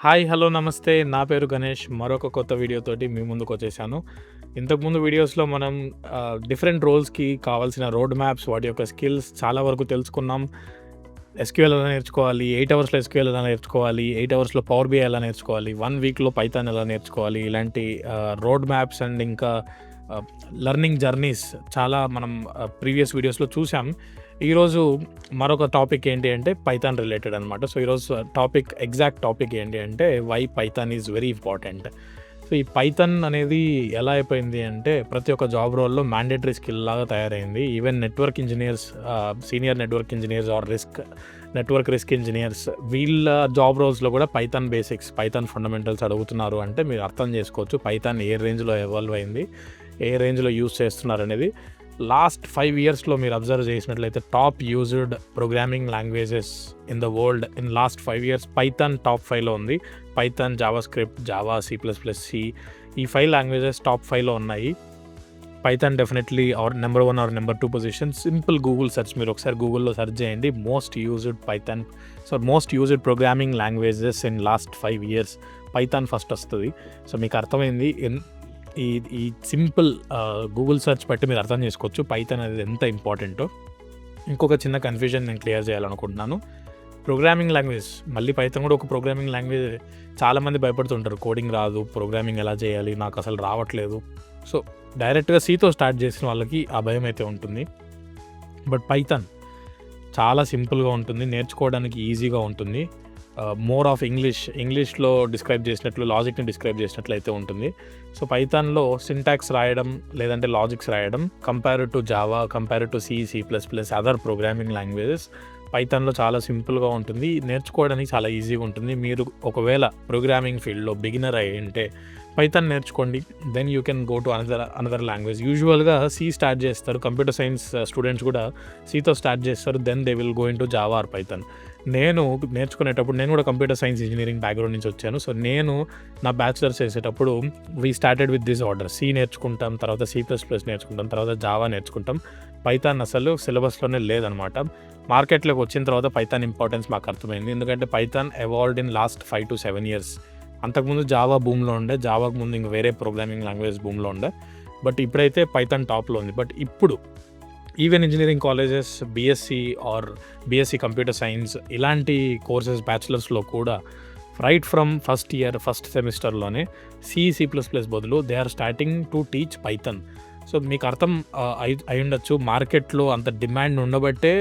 Hi, hello, నమస్తే. నా పేరు గణేష్. మరొక కొత్త వీడియోతోటి మీ ముందుకొచ్చేసాను. ఇంతకుముందు వీడియోస్‌లో మనం డిఫరెంట్ రోల్స్‌కి కావాల్సిన రోడ్ మ్యాప్స్, వాటి యొక్క స్కిల్స్ చాలా వరకు తెలుసుకున్నాం. ఎస్‌క్యూఎల్ ఎలా నేర్చుకోవాలి, 8 అవర్స్‌లో ఎస్‌క్యూఎల్ ఎలా నేర్చుకోవాలి, 8 అవర్స్‌లో పవర్ బిఐ ఎలా నేర్చుకోవాలి, 1 వీక్‌లో పైథాన్ ఎలా నేర్చుకోవాలి, ఇలాంటి రోడ్ మ్యాప్స్ అండ్ ఇంకా లెర్నింగ్ జర్నీస్ చాలా మనం ప్రీవియస్ వీడియోస్‌లో చూసాం. ఈరోజు మరొక టాపిక్ ఏంటి అంటే పైథాన్ రిలేటెడ్ అనమాట. సో ఈరోజు ఎగ్జాక్ట్ టాపిక్ ఏంటి అంటే why Python is very important. So ఈ పైథాన్ అనేది ఎలా అయిపోయింది అంటే ప్రతి ఒక్క జాబ్ రోల్లో మ్యాండేటరీ స్కిల్ లాగా తయారైంది. Even network engineers, senior network engineers or network risk engineers, వీళ్ళ జాబ్ రోల్స్లో కూడా పైథాన్ బేసిక్స్, పైథాన్ ఫండమెంటల్స్ అడుగుతున్నారు అంటే మీరు అర్థం చేసుకోవచ్చు పైథాన్ ఏ రేంజ్లో ఎవాల్వ్ అయింది, ఏ రేంజ్లో యూజ్ చేస్తున్నారు అనేది. లాస్ట్ 5 ఇయర్స్లో మీరు అబ్జర్వ్ చేసినట్లయితే top used programming languages in the world in last 5 years Python top 5లో ఉంది. Python, JavaScript, Java, C++, ఈ 5 లాంగ్వేజెస్ టాప్ 5లో ఉన్నాయి. Python definitely number 1 or number 2 position. Simple Google search, మీరు ఒకసారి గూగుల్లో సెర్చ్ చేయండి, most used programming languages in last 5 years Python first వస్తుంది. సో మీకు అర్థమైంది, ఈ సింపుల్ గూగుల్ సెర్చ్ బట్టి మీరు అర్థం చేసుకోవచ్చు పైథాన్ అనేది ఎంత ఇంపార్టెంటో. ఇంకొక చిన్న కన్ఫ్యూజన్ నేను క్లియర్ చేయాలనుకుంటున్నాను. ప్రోగ్రామింగ్ లాంగ్వేజ్, మళ్ళీ పైథాన్ కూడా ఒక ప్రోగ్రామింగ్ లాంగ్వేజ్. చాలామంది భయపడుతుంటారు, కోడింగ్ రాదు, ప్రోగ్రామింగ్ ఎలా చేయాలి, నాకు అసలు రావట్లేదు. సో డైరెక్ట్గా సితో స్టార్ట్ చేసిన వాళ్ళకి ఆ భయం అయితే ఉంటుంది. బట్ పైథాన్ చాలా సింపుల్గా ఉంటుంది, నేర్చుకోవడానికి ఈజీగా ఉంటుంది. మోర్ ఆఫ్ ఇంగ్లీష్లో డిస్క్రైబ్ చేసినట్లు, లాజిక్ని డిస్క్రైబ్ చేసినట్లు అయితే ఉంటుంది. సో పైథాన్లో సింటాక్స్ రాయడం లేదంటే లాజిక్స్ రాయడం compare to Java, compare to C++, other programming languages, పైథాన్లో చాలా సింపుల్గా ఉంటుంది, నేర్చుకోవడానికి చాలా ఈజీగా ఉంటుంది. మీరు ఒకవేళ ప్రోగ్రామింగ్ ఫీల్డ్లో బిగినర్ అయ్యి ఉంటే పైథాన్ నేర్చుకోండి, then you can go to another language. యూజువల్గా C స్టార్ట్ చేస్తారు, కంప్యూటర్ సైన్స్ స్టూడెంట్స్ కూడా Cతో స్టార్ట్ చేస్తారు, then they will go into Java or Python. నేను నేర్చుకునేటప్పుడు, నేను కూడా కంప్యూటర్ సైన్స్ ఇంజనీరింగ్ బ్యాక్గ్రౌండ్ నుంచి వచ్చాను. సో నేను నా బ్యాచిలర్స్ చేసేటప్పుడు we started with this order. C నేర్చుకుంటాం, తర్వాత C++ నేర్చుకుంటాం, తర్వాత జావా నేర్చుకుంటాం. పైథాన్ అసలు సిలబస్లోనే లేదనమాట. మార్కెట్లోకి వచ్చిన తర్వాత పైథాన్ ఇంపార్టెన్స్ మాకు అర్థమైంది, ఎందుకంటే Python evolved in last 5 to 7 years. అంతకుముందు జావా భూమిలో ఉండే, జావాకు ముందు ఇంక వేరే ప్రోగ్రామింగ్ లాంగ్వేజ్ భూమిలో ఉండే, బట్ ఇప్పుడైతే పైథాన్ టాప్లో ఉంది. బట్ ఇప్పుడు even engineering colleges, BSc computer science ఇలాంటి కోర్సెస్ బ్యాచిలర్స్లో కూడా రైట్ ఫ్రమ్ ఫస్ట్ సెమిస్టర్లోనే C++ బదులు they are starting to teach Python. So మీకు అర్థం అయి ఉండొచ్చు, మార్కెట్లో అంత డిమాండ్ ఉండబట్టే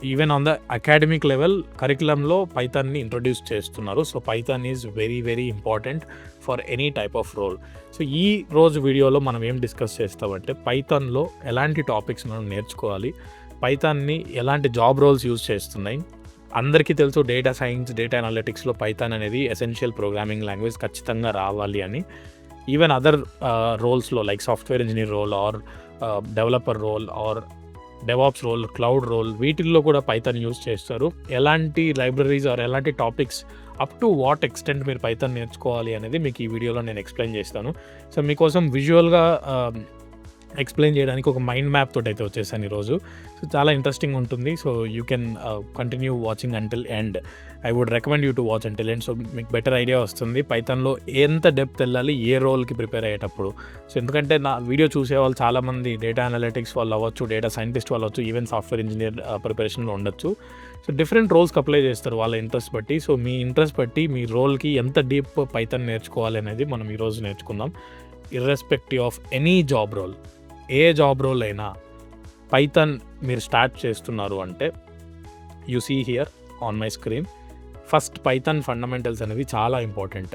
even on the academic level కరికులంలో పైథాన్ని ఇంట్రొడ్యూస్ చేస్తున్నారు. So Python is very very important for any type of role. So ఈ రోజు వీడియోలో మనం ఏం డిస్కస్ చేస్తామంటే పైథాన్లో ఎలాంటి టాపిక్స్ మనం నేర్చుకోవాలి, పైథాన్ని ఎలాంటి జాబ్ రోల్స్ యూజ్ చేస్తున్నాయి. అందరికీ తెలుసు డేటా సైన్స్, డేటా అనలిటిక్స్లో పైథాన్ అనేది ఎసెన్షియల్ ప్రోగ్రామింగ్ లాంగ్వేజ్, ఖచ్చితంగా రావాలి అని. ఈవెన్ అదర్ రోల్స్లో like software engineer role or developer role or DevOps role, cloud role, వీటిల్లో కూడా పైథాన్ యూజ్ చేస్తారు. ఎలాంటి లైబ్రరీస్ ఆర్ ఎలాంటి topics, up to what extent మీరు పైథాన్ నేర్చుకోవాలి అనేది మీకు ఈ వీడియోలో నేను ఎక్స్ప్లెయిన్ చేస్తాను. సో మీకోసం విజువల్గా ఎక్స్ప్లెయిన్ చేయడానికి ఒక మైండ్ మ్యాప్ తోటి అయితే వచ్చేసాను ఈరోజు. సో చాలా ఇంట్రెస్టింగ్ ఉంటుంది. So you can continue watching until end. I would recommend you to watch until end. So మీకు బెటర్ ఐడియా వస్తుంది పైథాన్లో ఎంత డెప్త్ వెళ్ళాలి ఏ రోల్కి ప్రిపేర్ అయ్యేటప్పుడు. సో ఎందుకంటే నా వీడియో చూసే వాళ్ళు చాలామంది డేటా అనలిటిక్స్ వాళ్ళు అవ్వచ్చు, డేటా సైంటిస్ట్ వాళ్ళు అవ్వచ్చు, ఈవెన్ సాఫ్ట్వేర్ ఇంజనీర్ ప్రిపరేషన్లో ఉండొచ్చు. సో డిఫరెంట్ రోల్స్కి అప్లై చేస్తారు వాళ్ళ ఇంట్రెస్ట్ బట్టి. సో మీ ఇంట్రెస్ట్ బట్టి మీ రోల్కి ఎంత డీప్ పైథాన్ నేర్చుకోవాలి అనేది మనం ఈరోజు నేర్చుకుందాం. Irrespective of any job role, ఏ జాబ్ రోల్ అయినా పైథాన్ మీరు స్టార్ట్ చేస్తున్నారు అంటే you see here on my screen, first Python fundamentals అనేది చాలా ఇంపార్టెంట్.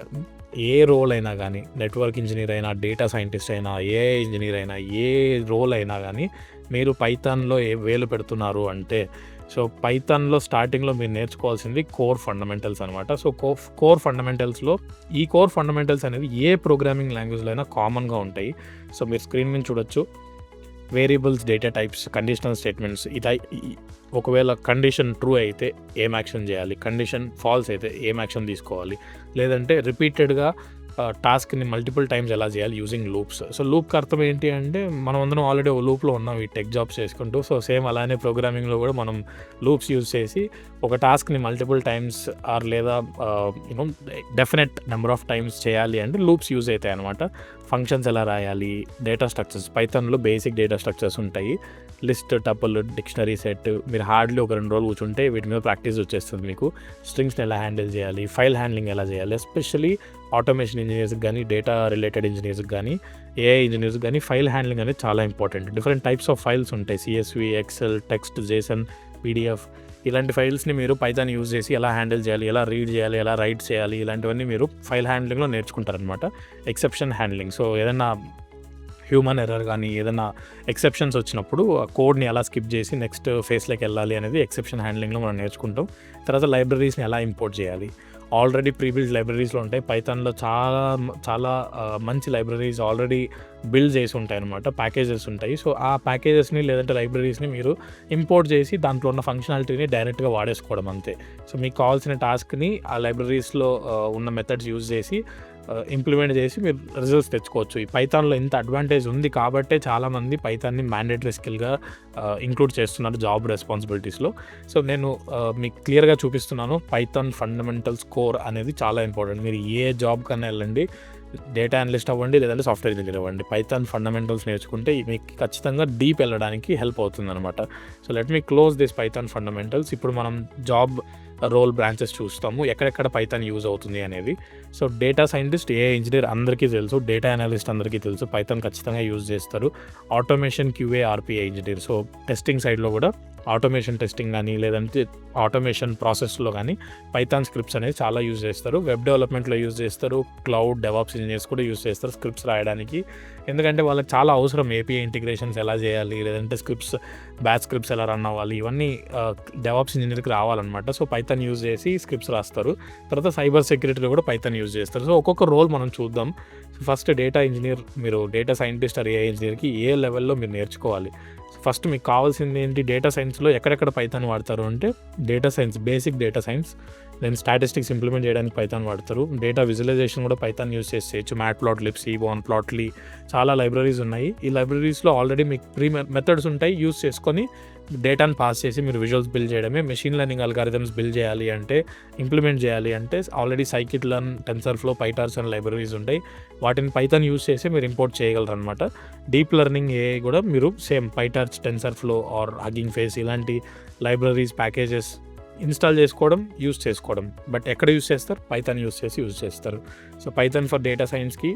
ఏ రోల్ అయినా కానీ, నెట్వర్క్ ఇంజనీర్ అయినా, డేటా సైంటిస్ట్ అయినా, ఏ ఇంజనీర్ అయినా, ఏ రోల్ అయినా కానీ మీరు పైథాన్లో వేలు పెడుతున్నారు అంటే, సో పైథాన్లో స్టార్టింగ్లో మీరు నేర్చుకోవాల్సింది కోర్ ఫండమెంటల్స్ అనమాట. సో కోర్ ఫండమెంటల్స్లో ఈ కోర్ ఫండమెంటల్స్ అనేది ఏ ప్రోగ్రామింగ్ లాంగ్వేజ్లో అయినా కామన్గా ఉంటాయి. సో మీరు స్క్రీన్ మీద చూడొచ్చు, variables, data types, conditional statements. ఒకవేళ కండిషన్ ట్రూ అయితే ఏం యాక్షన్ చేయాలి, కండిషన్ ఫాల్స్ అయితే ఏం యాక్షన్ తీసుకోవాలి, లేదంటే రిపీటెడ్గా టాస్క్ని మల్టిపుల్ టైమ్స్ ఎలా చేయాలి యూజింగ్ లూప్స్. సో లూప్కి అర్థం ఏంటి అంటే మనం అందరం ఆల్రెడీ ఒక లూప్లో ఉన్నాం ఈ టెక్ జాబ్స్ చేసుకుంటూ. సో సేమ్ అలానే ప్రోగ్రామింగ్లో కూడా మనం లూప్స్ యూజ్ చేసి ఒక టాస్క్ని మల్టిపుల్ టైమ్స్ ఆర్ లేదా you know definite number of times చేయాలి అంటే లూప్స్ యూజ్ అవుతాయి అనమాట. ఫంక్షన్స్ ఎలా రాయాలి, డేటా స్ట్రక్చర్స్, పైథాన్లో బేసిక్ డేటా స్ట్రక్చర్స్ ఉంటాయి. List, tuple, dictionary set. మీరు హార్డ్లీ ఒక 2 రోజులు కూర్చుంటే వీటి మీద ప్రాక్టీస్ వచ్చేస్తుంది మీకు. స్ట్రింగ్స్ని ఎలా హ్యాండిల్ చేయాలి, ఫైల్ హ్యాండ్లింగ్ ఎలా చేయాలి, ఎస్పెషల్లీ ఆటోమేషన్ ఇంజనీర్స్కి కానీ, డేటా రిలేటెడ్ ఇంజనీర్స్కి కానీ, ఏఐ ఇంజనీర్స్కి కానీ ఫైల్ హ్యాండ్లింగ్ అనేది చాలా important. Different types of files ఉంటాయి. CSV, Excel, text, JSON, PDF. ఇలాంటి ఫైల్స్ని మీరు పైథాన్ యూజ్ చేసి ఎలా హ్యాండిల్ చేయాలి, ఎలా రీడ్ చేయాలి, ఎలా రైట్ చేయాలి, ఇలాంటివన్నీ మీరు ఫైల్ హ్యాండ్లింగ్లో నేర్చుకుంటారనమాట. Exception handling. సో ఏదైనా హ్యూమన్ ఎర్రర్ కానీ ఏదైనా ఎక్సెప్షన్స్ వచ్చినప్పుడు ఆ కోడ్ని ఎలా స్కిప్ చేసి నెక్స్ట్ ఫేస్లోకి వెళ్ళాలి అనేది ఎక్సెప్షన్ హ్యాండ్లింగ్లో మనం నేర్చుకుంటాం. తర్వాత లైబ్రరీస్ని ఎలా ఇంపోర్ట్ చేయాలి. ఆల్రెడీ ప్రీబిల్డ్ లైబ్రరీస్లో ఉంటాయి. పైథాన్లో చాలా చాలా మంచి లైబ్రరీస్ ఆల్రెడీ బిల్డ్ చేసి ఉంటాయి అనమాట. ప్యాకేజెస్ ఉంటాయి. సో ఆ ప్యాకేజెస్ని లేదంటే లైబ్రరీస్ని మీరు ఇంపోర్ట్ చేసి దాంట్లో ఉన్న ఫంక్షనాలిటీని డైరెక్ట్గా వాడేసుకోవడం అంతే. సో మీకు కావాల్సిన టాస్క్ని ఆ లైబ్రరీస్లో ఉన్న మెథడ్స్ యూజ్ చేసి ఇంప్లిమెంట్ చేసి మీరు రిజల్ట్స్ తెచ్చుకోవచ్చు. ఈ పైథాన్లో ఇంత అడ్వాంటేజ్ ఉంది కాబట్టే చాలామంది పైథాన్ని మ్యాండేటరీ స్కిల్గా ఇంక్లూడ్ చేస్తున్నారు జాబ్ రెస్పాన్సిబిలిటీస్లో. సో నేను మీకు క్లియర్గా చూపిస్తున్నాను. పైథాన్ ఫండమెంటల్స్ కోర్ అనేది చాలా ఇంపార్టెంట్. మీరు ఏ జాబ్ కన్నా వెళ్ళండి, డేటా అనలిస్ట్ అవ్వండి లేదంటే సాఫ్ట్వేర్ ఇంజనీర్ అవ్వండి, పైథాన్ ఫండమెంటల్స్ నేర్చుకుంటే మీకు ఖచ్చితంగా డీప్ వెళ్ళడానికి హెల్ప్ అవుతుంది అనమాట. So let me close this Python fundamentals. ఇప్పుడు మనం జాబ్ రోల్ బ్రాంచెస్ చూస్తాము, ఎక్కడెక్కడ పైథాన్ యూజ్ అవుతుంది అనేది. So data scientist, AI engineer అందరికీ తెలుసు, డేటా అనలిస్ట్ అందరికీ తెలుసు, పైథాన్ ఖచ్చితంగా యూజ్ చేస్తారు. Automation, QA, RPI engineer. So testing సైడ్లో కూడా ఆటోమేషన్ టెస్టింగ్ కానీ లేదంటే ఆటోమేషన్ ప్రాసెస్లో కానీ పైథాన్ స్క్రిప్ట్స్ అనేది చాలా యూజ్ చేస్తారు. వెబ్ డెవలప్మెంట్లో యూజ్ చేస్తారు. క్లౌడ్ డెవాప్స్ ఇంజనీర్స్ కూడా యూజ్ చేస్తారు స్క్రిప్ట్స్ రాయడానికి. ఎందుకంటే వాళ్ళకి చాలా అవసరం ఏపీఐ ఇంటిగ్రేషన్స్ ఎలా చేయాలి, లేదంటే స్క్రిప్ట్స్, బ్యాచ్ స్క్రిప్ట్స్ ఎలా రన్ అవ్వాలి, ఇవన్నీ డెవాప్స్ ఇంజనీర్కి రావాలన్నమాట. సో పైథాన్ యూజ్ చేసి స్క్రిప్ట్స్ రాస్తారు. తర్వాత సైబర్ సెక్యూరిటీలో కూడా పైథాన్ యూజ్ చేస్తారు. సో ఒక్కొక్క రోల్ మనం చూద్దాం. ఫస్ట్ డేటా ఇంజనీర్, మీరు డేటా సైంటిస్ట్ ఆర్ ఏఐ ఇంజనీర్కి ఏ లెవెల్లో మీరు నేర్చుకోవాలి. ఫస్ట్ మీకు కావాల్సింది ఏంటి, డేటా సైన్స్లో ఎక్కడెక్కడ పైథాన్ వాడతారు అంటే data science, basic data science, then statistics implement చేయడానికి పైథాన్ వాడతారు. డేటా విజువలైజేషన్ కూడా పైథాన్ యూజ్ చేసి చేయొచ్చు. మ్యాట్ప్లాట్లిబ్, సీబోన్, ప్లాట్లీ, చాలా లైబ్రరీస్ ఉన్నాయి. ఈ లైబ్రరీస్లో ఆల్రెడీ మీకు ప్రీ మెథడ్స్ ఉంటాయి. యూజ్ చేసుకొని డేటాను పాస్ చేసి మీరు విజువల్స్ బిల్డ్ చేయడమే. మెషిన్ లెర్నింగ్ అల్గారిథమ్స్ బిల్డ్ చేయాలి అంటే, ఇంప్లిమెంట్ చేయాలి అంటే already scikit learn, TensorFlow, PyTorch అనే లైబ్రరీస్ ఉంటాయి. వాటిని పైథాన్ యూజ్ చేసి మీరు ఇంపోర్ట్ చేయగలరు అనమాట. డీప్ లెర్నింగ్ ఏఐ కూడా మీరు సేమ్ పైటార్స్, టెన్సర్ఫ్లో ఆర్ హగ్గింగ్ ఫేస్ ఇలాంటి లైబ్రరీస్, ప్యాకేజెస్ ఇన్స్టాల్ చేసుకోవడం, యూజ్ చేసుకోవడం. బట్ ఎక్కడ యూజ్ చేస్తారు, పైథాన్ యూజ్ చేసి యూజ్ చేస్తారు. సో పైథాన్ ఫర్ డేటా సైన్స్కి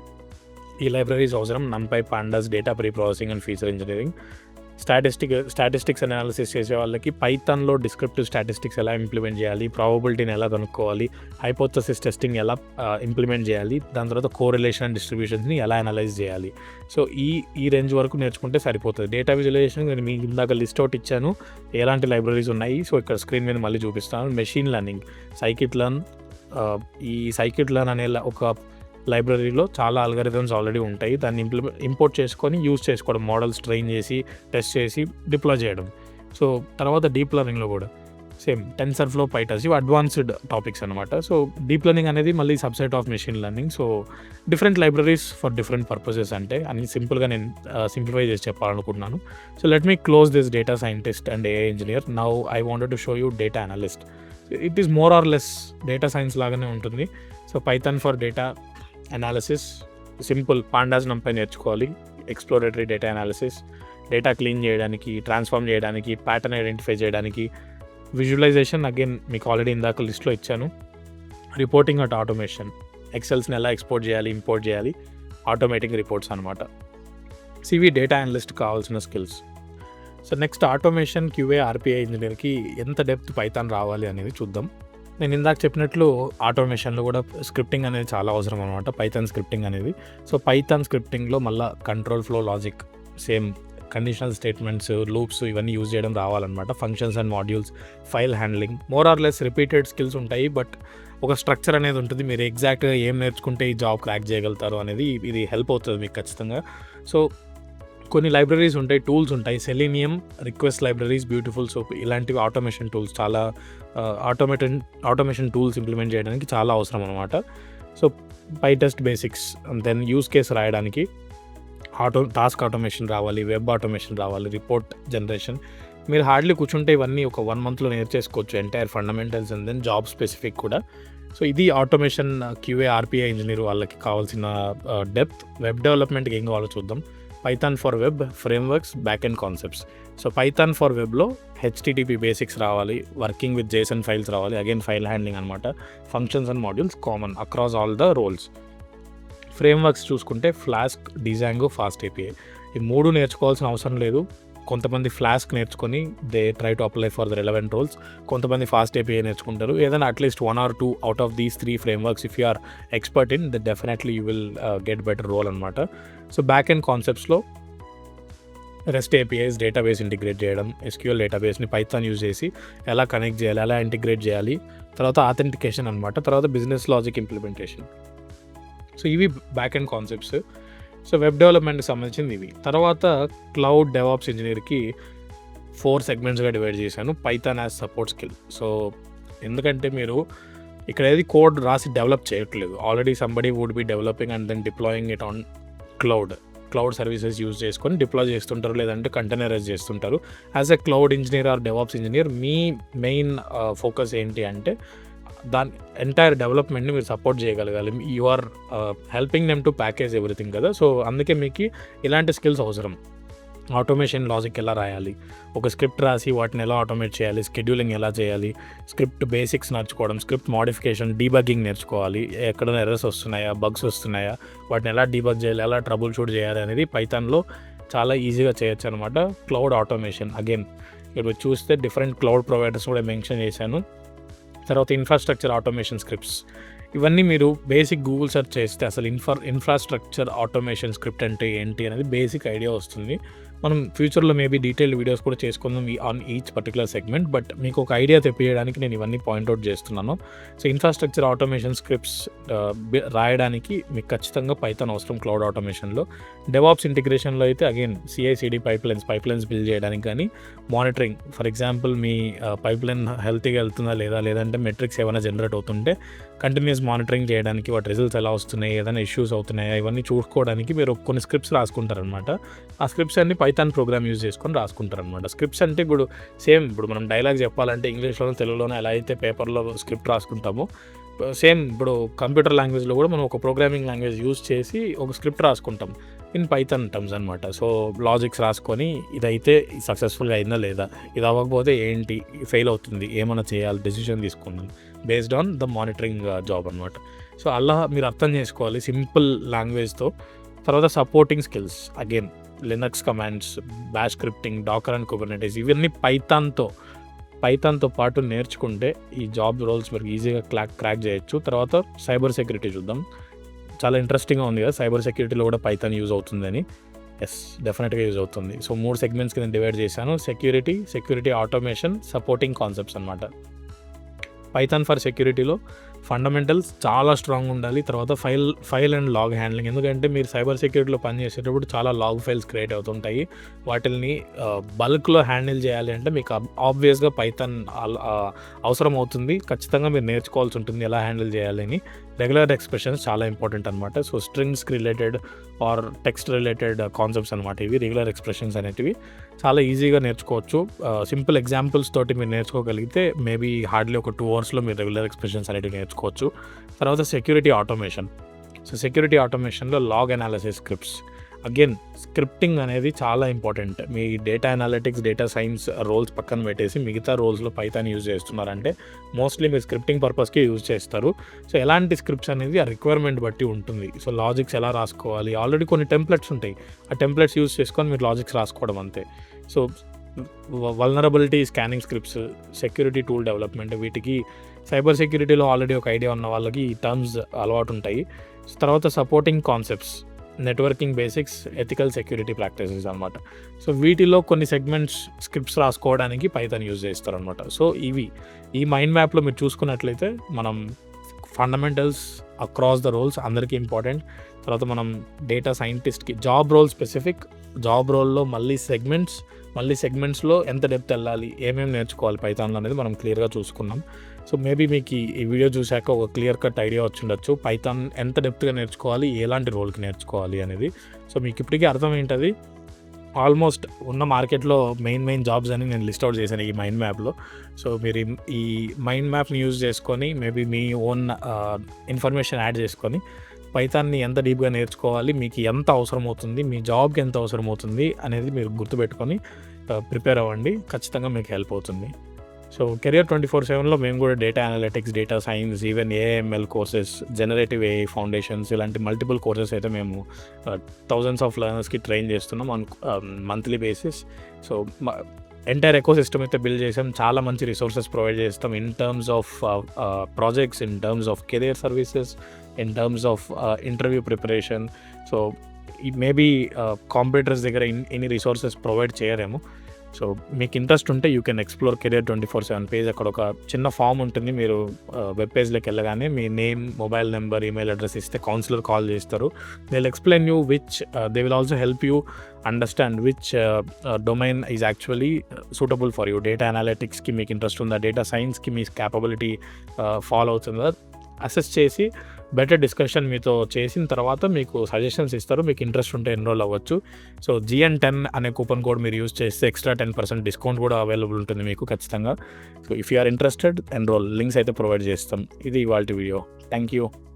ఈ లైబ్రరీస్ అవసరం. నంపై, pandas, data pre processing and feature engineering. Statistics analysis చేసే వాళ్ళకి పైథాన్లో డిస్క్రిప్టివ్ స్టాటిస్టిక్స్ ఎలా ఇంప్లిమెంట్ చేయాలి, ప్రాబబిలిటీని ఎలా కనుక్కోవాలి, హైపోథసిస్ టెస్టింగ్ ఎలా ఇంప్లిమెంట్ చేయాలి, దాని తర్వాత కోరిలేషన్ అండ్ డిస్ట్రిబ్యూషన్స్ని ఎలా అనలైజ్ చేయాలి. సో ఈ రేంజ్ వరకు నేర్చుకుంటే సరిపోతుంది. డేటా విజువలైజేషన్ నేను మీకు ఇందాక లిస్ట్ అవుట్ ఇచ్చాను ఎలాంటి లైబ్రరీస్ ఉన్నాయి. సో ఇక్కడ స్క్రీన్ మీద మళ్ళీ చూపిస్తాను. Machine learning, scikit learn. ఈ సైకిట్ లర్న్ అనే ఒక లైబ్రరీలో చాలా అల్గారిథమ్స్ ఆల్రెడీ ఉంటాయి. దాన్ని ఇంపోర్ట్ చేసుకొని యూజ్ చేసుకోవడం, మోడల్స్ ట్రైన్ చేసి టెస్ట్ చేసి డిప్లాయ్ చేయడం. సో తర్వాత డీప్ లెర్నింగ్లో కూడా సేమ్ టెన్సర్ఫ్లో, పైటార్స్, ఇవి అడ్వాన్స్డ్ టాపిక్స్ అనమాట. సో డీప్ లెర్నింగ్ అనేది మళ్ళీ subset of machine learning. So different libraries for different purposes అంటే అని సింపుల్గా నేను సింప్లిఫై చేసి చెప్పాలనుకుంటున్నాను. So let me close this data scientist and AI engineer. Now I wanted to show you data analyst. It is more or less data science లాగానే ఉంటుంది. So Python for data analysis simple, pandas NumPy నేర్చుకోవాలి. Exploratory data analysis, data clean చేయడానికి, transform చేయడానికి, pattern identify చేయడానికి. Visualisation again మీకు already ఇందాక లిస్ట్లో ఇచ్చాను. రిపోర్టింగ్ అండ్ ఆటోమేషన్, ఎక్సెల్స్ని ఎలా ఎక్స్పోర్ట్ చేయాలి, ఇంపోర్ట్ చేయాలి, ఆటోమేటింగ్ రిపోర్ట్స్ అనమాట. సివి డేటా అనలిస్ట్ కావాల్సిన skills. So next automation, QA, RPI ఇంజనీర్కి ఎంత డెప్త్ పైథాన్ రావాలి అనేది చూద్దాం. నేను ఇందాక చెప్పినట్లు ఆటోమేషన్లో కూడా స్క్రిప్టింగ్ అనేది చాలా అవసరం అనమాట, పైథాన్ స్క్రిప్టింగ్ అనేది. సో పైథాన్ స్క్రిప్టింగ్లో మళ్ళీ control flow logic, same conditional statements, loops ఇవన్నీ యూజ్ చేయడం రావాలన్నమాట. Functions and modules, file handling, more or less repeated skills ఉంటాయి. బట్ ఒక స్ట్రక్చర్ అనేది ఉంటుంది. మీరు ఎగ్జాక్ట్గా ఏం నేర్చుకుంటే ఈ జాబ్ క్రాక్ చేయగలుగుతారు అనేది ఇది హెల్ప్ అవుతుంది మీకు ఖచ్చితంగా. సో కొన్ని లైబ్రరీస్ ఉంటాయి, టూల్స్ ఉంటాయి. Selenium, request libraries, beautiful soup ఇలాంటివి ఆటోమేషన్ టూల్స్, చాలా ఆటోమేషన్ టూల్స్ ఇంప్లిమెంట్ చేయడానికి చాలా అవసరం అనమాట. So pytest basics, then use case రాయడానికి టాస్క్ ఆటోమేషన్ రావాలి, వెబ్ ఆటోమేషన్ రావాలి, రిపోర్ట్ జనరేషన్. మీరు హార్డ్లీ కూర్చుంటే ఇవన్నీ ఒక 1 మంత్లో నేర్చేసుకోవచ్చు, entire fundamentals and then job specific కూడా. సో ఇది ఆటోమేషన్ క్యూఏ ఆర్పిఐ ఇంజనీర్ వాళ్ళకి కావాల్సిన డెప్త్. వెబ్ డెవలప్మెంట్కి ఏం కావాలో చూద్దాం. Python for web, frameworks, back end concepts. So Python for వెబ్లో హెచ్టిటిపి బేసిక్స్ రావాలి, వర్కింగ్ విత్ జేసన్ ఫైల్స్ రావాలి, అగైన్ ఫైల్ హ్యాండ్లింగ్ అనమాట, functions and modules common across all the roles. Frameworks చూసుకుంటే ఫ్లాస్క్, డిజాంగో, ఫాస్ట్ ఏపీఐ. ఈ 3 నేర్చుకోవాల్సిన అవసరం లేదు. కొంతమంది ఫ్లాస్క్ నేర్చుకొని they try to apply for the relevant roles, కొంతమంది ఫాస్ట్ ఏపీఐ నేర్చుకుంటారు. ఏదైనా at least 1 or 2 out of these 3 frameworks if you are expert in the definitely you will get better role అనమాట. సో బ్యాక్ అండ్ కాన్సెప్ట్స్లో REST APIs, database integrate చేయడం, SQL డేటాబేస్ని Python use చేసి ఎలా connect చేయాలి, ఎలా ఇంటిగ్రేట్ చేయాలి, తర్వాత ఆథెంటికేషన్ అనమాట, తర్వాత బిజినెస్ లాజిక్ ఇంప్లిమెంటేషన్. సో ఇవి back end concepts. So web డెవలప్మెంట్కి సంబంధించింది ఇవి. తర్వాత క్లౌడ్ డెవాప్స్ ఇంజనీర్కి 4 సెగ్మెంట్స్గా డివైడ్ చేశాను. Python as support skill. So ఎందుకంటే మీరు ఇక్కడ ఏది కోడ్ రాసి డెవలప్ చేయట్లేదు, already somebody would be developing and then deploying it on cloud services use చేసుకొని డిప్లాయ్ చేస్తుంటారు, లేదంటే కంటైనరైజ్ చేస్తుంటారు. As a cloud engineer or DevOps engineer మీ మెయిన్ ఫోకస్ ఏంటి అంటే దాని ఎంటైర్ డెవలప్మెంట్ని మీరు సపోర్ట్ చేయగలగాలి. You are helping them to package everything కదా. సో అందుకే మీకు ఇలాంటి స్కిల్స్ అవసరం. ఆటోమేషన్ లాజిక్ ఎలా రాయాలి, ఒక స్క్రిప్ట్ రాసి వాటిని ఎలా ఆటోమేట్ చేయాలి, స్కెడ్యూలింగ్ ఎలా చేయాలి, స్క్రిప్ట్ బేసిక్స్ నేర్చుకోవడం, స్క్రిప్ట్ మోడిఫికేషన్, డీబగ్గింగ్ నేర్చుకోవాలి, ఎక్కడైనా ఎర్రర్స్ వస్తున్నాయా, బగ్స్ వస్తున్నాయా, వాటిని ఎలా డీబగ్ చేయాలి, ఎలా ట్రబుల్ షూట్ చేయాలి అనేది పైథాన్లో చాలా ఈజీగా చేయొచ్చు అనమాట. క్లౌడ్ ఆటోమేషన్ అగైన్ ఇప్పుడు చూస్తే డిఫరెంట్ క్లౌడ్ ప్రొవైడర్స్ కూడా మెన్షన్ చేశాను. తర్వాత ఇన్ఫ్రాస్ట్రక్చర్ ఆటోమేషన్ స్క్రిప్ట్స్, ఇవన్నీ మీరు బేసిక్ గూగుల్ సెర్చ్ చేస్తే అసలు ఇన్ఫ్రాస్ట్రక్చర్ ఆటోమేషన్ స్క్రిప్ట్ అంటే ఏంటి అనేది బేసిక్ ఐడియా వస్తుంది. మనం ఫ్యూచర్లో మేబీ డీటెయిల్డ్ వీడియోస్ కూడా చేసుకుందాం on each particular segment, but మీకు ఒక ఐడియా తెప్పియడానికి నేను ఇవన్నీ పాయింట్అవుట్ చేస్తున్నాను. సో ఇన్ఫ్రాస్ట్రక్చర్ ఆటోమేషన్ స్క్రిప్ట్స్ రాయడానికి మీకు ఖచ్చితంగా పైథాన్ అవసరం క్లౌడ్ ఆటోమేషన్లో. డెవాప్స్ ఇంటిగ్రేషన్లో అయితే అగైన్ సిఐసిడి పైప్లైన్స్ బిల్డ్ చేయడానికి కానీ, monitoring for example me pipeline హెల్తీగా వెళ్తుందా లేదా, లేదంటే మెట్రిక్స్ ఏమైనా జనరేట్ అవుతుంటే కంటిన్యూస్ మానిటరింగ్ చేయడానికి, వాటి రిజల్ట్స్ ఎలా వస్తున్నాయి, ఏదైనా ఇష్యూస్ అవుతున్నాయా, ఇవన్నీ చూసుకోవడానికి మీరు కొన్ని స్క్రిప్ట్స్ రాసుకుంటారనమాట. ఆ స్క్రిప్ట్స్ అన్ని పైథాన్ ప్రోగ్రామ్ యూజ్ చేసుకొని రాసుకుంటారనమాట. స్క్రిప్ట్స్ అంటే ఇప్పుడు సేమ్ ఇప్పుడు మనం డైలాగ్ చెప్పాలంటే ఇంగ్లీష్లోనో తెలుగులోనో ఎలా అయితే పేపర్లో స్క్రిప్ట్ రాసుకుంటామో, సేమ్ ఇప్పుడు కంప్యూటర్ లాంగ్వేజ్లో కూడా మనం ఒక ప్రోగ్రామింగ్ లాంగ్వేజ్ యూజ్ చేసి ఒక స్క్రిప్ట్ రాసుకుంటాం ఇన్ పైథాన్ టర్మ్స్ అనమాట. సో లాజిక్స్ రాసుకొని ఇదైతే సక్సెస్ఫుల్గా అయిందా లేదా, ఇది అవ్వకపోతే ఏంటి, ఫెయిల్ అవుతుంది, ఏమైనా చేయాలి, డెసిషన్ తీసుకున్నాను based on the monitoring job అనమాట. సో అలా మీరు అర్థం చేసుకోవాలి సింపుల్ లాంగ్వేజ్తో. తర్వాత supporting skills again Linux commands, bash scripting, Dakar and Kubernetes, ఇవన్నీ పైథాన్తో పాటు నేర్చుకుంటే ఈ జాబ్ రోల్స్ మీరు ఈజీగా క్రాక్ చేయొచ్చు. తర్వాత సైబర్ సెక్యూరిటీ చూద్దాం. చాలా ఇంట్రెస్టింగ్గా ఉంది కదా, సైబర్ సెక్యూరిటీలో కూడా పైథాన్ యూజ్ అవుతుందని. ఎస్, డెఫినెట్గా యూజ్ అవుతుంది. సో 3 సెగ్మెంట్స్కి నేను డివైడ్ చేశాను. సెక్యూరిటీ ఆటోమేషన్, సపోర్టింగ్ కాన్సెప్ట్స్ అనమాట. పైథాన్ ఫర్ సెక్యూరిటీలో ఫండమెంటల్స్ చాలా స్ట్రాంగ్ ఉండాలి. తర్వాత ఫైల్ అండ్ లాగ్ హ్యాండ్లింగ్, ఎందుకంటే మీరు సైబర్ సెక్యూరిటీలో పనిచేసేటప్పుడు చాలా లాగ్ ఫైల్స్ క్రియేట్ అవుతుంటాయి. వాటిని బల్క్లో హ్యాండిల్ చేయాలి అంటే మీకు ఆబ్వియస్గా పైథాన్ అవసరం అవుతుంది. ఖచ్చితంగా మీరు నేర్చుకోవాల్సి ఉంటుంది ఎలా హ్యాండిల్ చేయాలని. రెగ్యులర్ ఎక్స్ప్రెషన్స్ చాలా ఇంపార్టెంట్ అనమాట. సో స్ట్రింగ్స్కి related or text related concepts అనమాట ఇవి. రెగ్యులర్ ఎక్స్ప్రెషన్స్ అనేటివి చాలా ఈజీగా నేర్చుకోవచ్చు. సింపుల్ ఎగ్జాంపుల్స్ తోటి మీరు నేర్చుకోగలిగితే మేబీ హార్డ్లీ ఒక 2 అవర్స్లో మీరు రెగ్యులర్ ఎక్స్ప్రెషన్స్ అనేటివి నేర్చుకోవచ్చు. తర్వాత సెక్యూరిటీ ఆటోమేషన్. సో సెక్యూరిటీ ఆటోమేషన్లో log analysis scripts, again scripting అనేది చాలా ఇంపార్టెంట్. మీ data analytics, data science roles పక్కన పెట్టేసి మిగతా రోల్స్లో పైథాన్ యూజ్ చేస్తున్నారంటే మోస్ట్లీ మీరు స్క్రిప్టింగ్ పర్పస్కి యూజ్ చేస్తారు. సో ఎలాంటి స్క్రిప్ట్స్ అనేది ఆ రిక్వైర్మెంట్ బట్టి ఉంటుంది. సో లాజిక్స్ ఎలా రాసుకోవాలి, ఆల్రెడీ కొన్ని టెంప్లెట్స్ ఉంటాయి, ఆ టెంప్లెట్స్ యూజ్ చేసుకొని మీరు లాజిక్స్ రాసుకోవడం అంతే. So vulnerability scanning scripts, security tool development, వీటికి సైబర్ సెక్యూరిటీలో ఆల్రెడీ ఒక ఐడియా ఉన్న వాళ్ళకి ఈ టర్మ్స్ అలవాటు ఉంటాయి. తర్వాత supporting concepts, networking basics, ethical security practices అనమాట. సో వీటిలో కొన్ని సెగ్మెంట్స్ స్క్రిప్ట్స్ రాసుకోవడానికి పైథాన్ యూజ్ చేస్తారనమాట. సో ఇవి ఈ మైండ్ మ్యాప్లో మీరు చూసుకున్నట్లయితే మనం ఫండమెంటల్స్ అక్రాస్ ద రోల్స్ అందరికీ ఇంపార్టెంట్. తర్వాత మనం డేటా సైంటిస్ట్కి జాబ్ రోల్ స్పెసిఫిక్, జాబ్ రోల్లో మళ్ళీ సెగ్మెంట్స్లో ఎంత డెప్త్ వెళ్ళాలి, ఏమేమి నేర్చుకోవాలి పైథాన్లో అనేది మనం క్లియర్గా చూసుకున్నాం. సో మేబీ మీకు ఈ వీడియో చూశాక ఒక క్లియర్ కట్ ఐడియా వచ్చుండొచ్చు పైథాన్ ఎంత డెప్త్గా నేర్చుకోవాలి, ఎలాంటి రోల్కి నేర్చుకోవాలి అనేది. సో మీకు ఇప్పటికీ అర్థం ఏంటది, ఆల్మోస్ట్ ఉన్న మార్కెట్లో మెయిన్ జాబ్స్ అని నేను లిస్ట్ అవుట్ చేశాను ఈ మైండ్ మ్యాప్లో. సో మీరు ఈ మైండ్ మ్యాప్ని యూజ్ చేసుకొని మేబీ మీ ఓన్ ఇన్ఫర్మేషన్ యాడ్ చేసుకొని పైథాన్ని ఎంత డీప్గా నేర్చుకోవాలి, మీకు ఎంత అవసరం అవుతుంది, మీ జాబ్కి ఎంత అవసరం అవుతుంది అనేది మీరు గుర్తుపెట్టుకొని ప్రిపేర్ అవ్వండి. ఖచ్చితంగా మీకు హెల్ప్ అవుతుంది. సో కెరియర్ 24/7లో మేము కూడా data analytics, data science, even AML courses, generative AI foundations ఇలాంటి మల్టిపుల్ కోర్సెస్ అయితే మేము థౌజండ్స్ ఆఫ్ లెర్నర్స్కి ట్రైన్ చేస్తున్నాం on monthly basis. So entire eco system అయితే బిల్డ్ చేసాం. చాలా మంచి రిసోర్సెస్ ప్రొవైడ్ చేస్తాం in terms of projects, in terms of career services, in terms of interview preparation. So maybe competitors దగ్గర ఇన్ని రిసోర్సెస్ ప్రొవైడ్ చేయరేమో. సో మీకు interest ఉంటే you can explore career 24/7 page. అక్కడ ఒక చిన్న ఫామ్ ఉంటుంది. మీరు వెబ్ పేజ్లోకి వెళ్ళగానే మీ name, mobile number, email address ఇస్తే కౌన్సిలర్ కాల్ చేస్తారు. They will explain you they will also help you understand which domain is actually suitable for you. Data అనలిటిక్స్కి మీకు ఇంట్రెస్ట్ ఉందా, డేటా సైన్స్కి మీ క్యాపబిలిటీ ఫాలో అవుతుందా అసెస్ చేసి బెటర్ డిస్కషన్ మీతో చేసిన తర్వాత మీకు సజెషన్స్ ఇస్తారు. మీకు ఇంట్రెస్ట్ ఉంటే ఎన్రోల్ అవ్వచ్చు. సో GN10 అనే కూపన్ కోడ్ మీరు యూస్ చేస్తే ఎక్స్ట్రా 10% డిస్కౌంట్ కూడా అవైలబుల్ ఉంటుంది మీకు ఖచ్చితంగా. So if you are interested enrol, links అయితే ప్రొవైడ్ చేస్తాం. ఇది ఇవాల్టి వీడియో. Thank you.